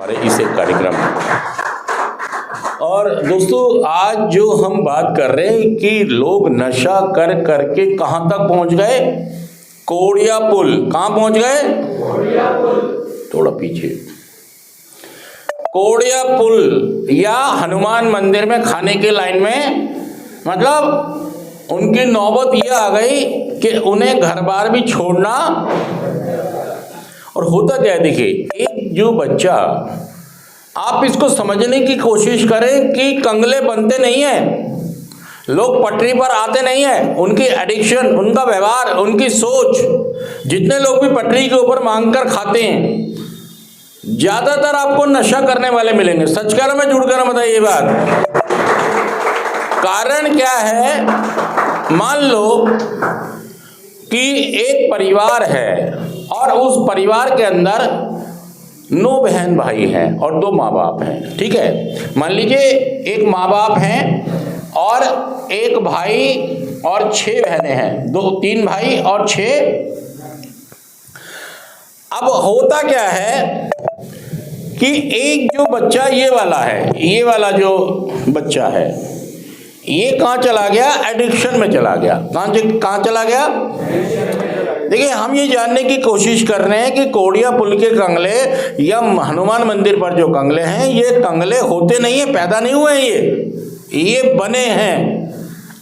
हमारे इस एक कार्यक्रम में। और दोस्तों, आज जो हम बात कर रहे हैं कि लोग नशा कर करके कहां तक पहुंच गए? कोड़िया पुल। कहां पहुंच गए? कोड़िया पुल। थोड़ा पीछे। कोड़िया पुल या हनुमान मंदिर में खाने के लाइन में, मतलब उनकी नौबत ये आ गई कि उन्हें घर बार भी छोड़ना। और होता क्या है, देखिए, एक जो बच्चा, आप इसको समझने की कोशिश करें कि कंगले बनते नहीं हैं, लोग पटरी पर आते नहीं हैं। उनकी एडिक्शन, उनका व्यवहार, उनकी सोच, जितने लोग भी पटरी के ऊपर मांग कर खाते हैं, ज्यादातर आपको नशा करने वाले मिलेंगे। सच कह रहा मैं, झूठ कह रहा बताइए ये बात। कारण क्या है? मान लो कि एक परिवार है और उस परिवार के अंदर 9 बहन भाई हैं और 2 माँ बाप हैं। ठीक है, मान लीजिए एक माँ बाप हैं और एक भाई और 6 बहनें हैं, 3 भाई और 6। अब होता क्या है कि एक जो बच्चा ये वाला है, ये वाला जो बच्चा है, ये कहाँ चला गया? एडिक्शन में चला गया। कहाँ चला गया? देखिए, हम ये जानने की कोशिश कर रहे हैं कि कोड़िया पुल के कंगले या हनुमान मंदिर पर जो कंगले हैं, ये कंगले होते नहीं है, पैदा नहीं हुए हैं, ये बने हैं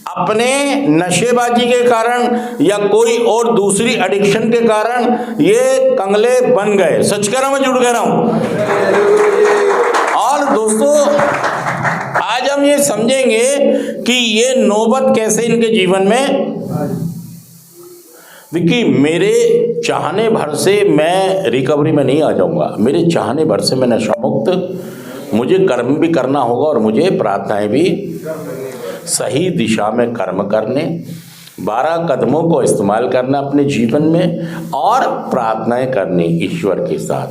अपने नशेबाजी के कारण या कोई और दूसरी एडिक्शन के कारण। ये कंगले बन गए। सच कह रहा हूं मैं, झूठ कह रहा हूं? और दोस्तों, आज हम ये समझेंगे कि ये नौबत कैसे इनके जीवन में। देखिए, मेरे चाहने भर से मैं रिकवरी में नहीं आ जाऊंगा। मेरे चाहने भर से मैं नशा मुक्त, मुझे कर्म भी करना होगा और मुझे प्रार्थनाएं भी, सही दिशा में कर्म करने, 12 कदमों को इस्तेमाल करना अपने जीवन में और प्रार्थनाएं करनी ईश्वर के साथ,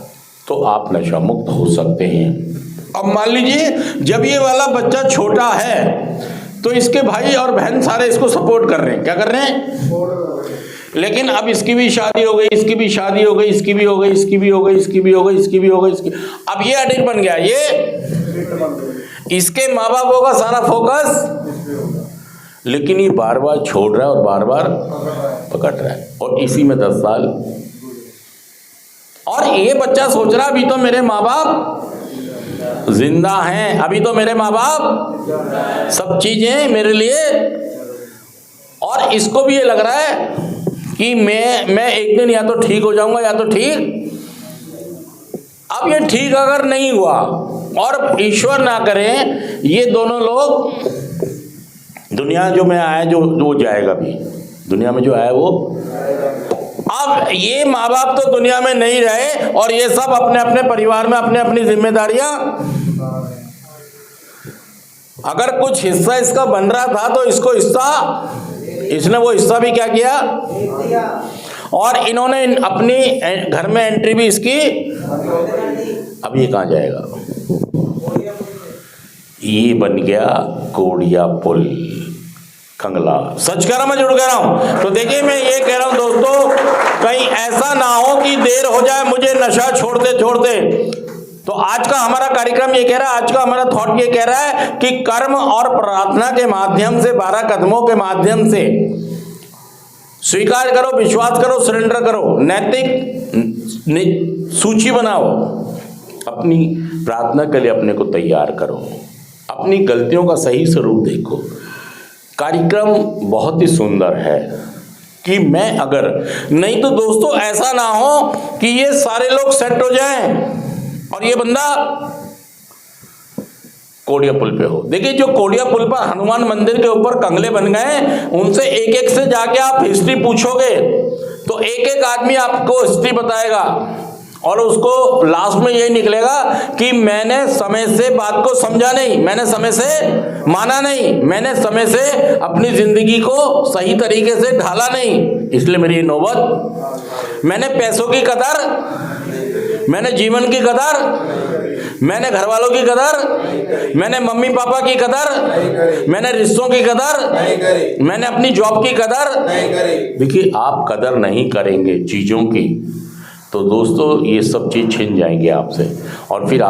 तो आप नशा मुक्त हो सकते हैं। अब मान लीजिए, जब ये वाला बच्चा छोटा है तो इसके भाई और बहन सारे इसको सपोर्ट कर रहे हैं। क्या कर रहे हैं? लेकिन अब इसकी भी शादी हो गई, इसकी भी शादी हो गई, इसकी भी हो गई, इसकी भी हो गई, इसकी भी हो गई, इसकी भी हो गई, इसकी। अब ये एडिक्ट बन गया। ये इसके माँ बापों का सारा फोकस, लेकिन ये बार बार छोड़ रहा है और बार बार पकड़ रहा है, और इसी में 10 साल। और ये बच्चा सोच रहा, अभी तो मेरे माँ बाप जिंदा हैं, अभी तो मेरे माँ बाप सब चीजें मेरे लिए। और इसको भी ये लग रहा है कि मैं एक दिन या तो ठीक हो जाऊंगा या तो ठीक। अब ये ठीक अगर नहीं हुआ, और ईश्वर ना करे ये दोनों लोग, दुनिया जो में आया, जो वो जाएगा भी, दुनिया में जो आया वो। अब ये माँ बाप तो दुनिया में नहीं रहे और ये सब अपने अपने परिवार में अपने अपनी जिम्मेदारियां। अगर कुछ हिस्सा इसका बन रहा था तो इसको हिस्सा, इसने वो हिस्सा भी क्या किया, और इन्होंने अपनी घर में एंट्री भी इसकी। अब ये कहां जाएगा? ये बन गया कोड़िया पुल, कंगला। सच कह रहा मैं, झूठ कह रहा हूं? तो देखिए, मैं ये कह रहा हूं दोस्तों, कहीं ऐसा ना हो कि देर हो जाए मुझे नशा छोड़ते छोड़ते। तो आज का हमारा कार्यक्रम ये कह रहा है, आज का हमारा थॉट ये कह रहा है कि कर्म और प्रार्थना के माध्यम से, 12 कदमों के माध्यम से स्वीकार करो, विश्वास करो, सरेंडर करो, नैतिक सूची बनाओ, अपनी प्रार्थना के लिए अपने को तैयार करो, अपनी गलतियों का सही स्वरूप देखो। कार्यक्रम बहुत ही सुंदर है कि मैं अगर नहीं, तो दोस्तों ऐसा ना हो कि ये सारे लोग सेट हो जाएं और ये बंदा कोड़िया पुल पे हो। देखिए, जो कोड़िया पुल पर हनुमान मंदिर के ऊपर कंगले बन गए, उनसे एक एक से जाके आप हिस्ट्री पूछोगे तो एक एक आदमी आपको हिस्ट्री बताएगा, और उसको लास्ट में यही निकलेगा कि मैंने समय से बात को समझा नहीं, मैंने समय से माना नहीं, मैंने समय से अपनी जिंदगी को सही तरीके से ढाला नहीं, इसलिए मेरी ये नौबत। मैंने पैसों की कदर, मैंने जीवन की कदर, मैंने घर वालों की कदर, मैंने मम्मी पापा की कदर, मैंने रिश्तों की कदर, मैंने अपनी जॉब की कदर। देखिए, आप कदर नहीं करेंगे चीजों की तो दोस्तों ये सब चीज छिन जाएंगे आपसे, और फिर आप